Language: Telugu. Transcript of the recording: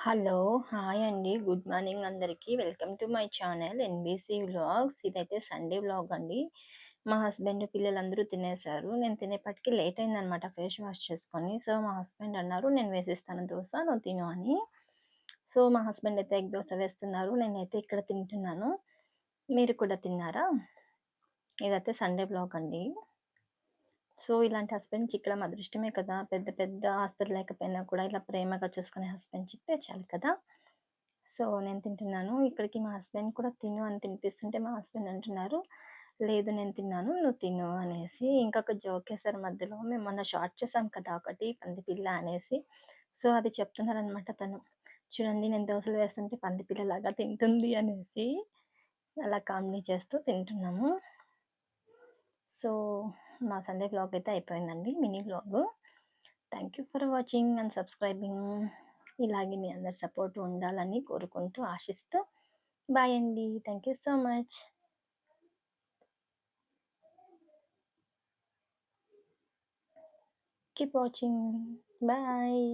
హలో! హాయ్ అండి. గుడ్ మార్నింగ్ అందరికీ. Welcome to my channel NBC vlogs. ఇదైతే సండే వ్లాగ్ అండి. మా హస్బెండ్, పిల్లలందరూ తినేసారు. నేను తినేపాటికి లేట్ అయిందనమాట ఫేస్ వాష్ చేసుకొని. సో, మా హస్బెండ్ అన్నారు, "నేను వేసిస్తాను దోస, నువ్వు తిను" అని. సో, మా హస్బెండ్ అయితే ఎగ్ దోస వేస్తున్నారు. నేనైతే ఇక్కడ తింటున్నాను. మీరు కూడా తిన్నారా? ఇదైతే సండే వ్లాగ్ అండి. సో, ఇలాంటి హస్బెండ్ చిక్కడం అదృష్టమే కదా! పెద్ద పెద్ద ఆస్తులు లేకపోయినా కూడా ఇలా ప్రేమగా చూసుకునే హస్బెండ్ చిక్కితే చాలు కదా! సో, నేను తింటున్నాను. ఇక్కడికి మా హస్బెండ్ కూడా తిను అని తినిపిస్తుంటే మా హస్బెండ్ అంటున్నారు, "లేదు నేను తిన్నాను, నువ్వు తిను" అనేసి. ఇంకొక జోకేశారు మధ్యలో. మేము మొన్న షార్ట్ చేసాం కదా ఒకటి పందిపిల్ల అనేసి. సో, అది చెప్తున్నారనమాట తను. చూడండి నేను దోసలు వేస్తుంటే పందిపిల్లలాగా తింటుంది అనేసి. అలా కామెడీ చేస్తూ తింటున్నాము. సో, మా సండే వ్లాగ్ అయితే అయిపోయిందండి. Mini vlog. Thank you for watching and subscribing. ఇలాగే మీ అందరి సపోర్ట్ ఉండాలని కోరుకుంటూ, ఆశిస్తూ బాయ్ అండి. Thank you so much. Keep watching. Bye.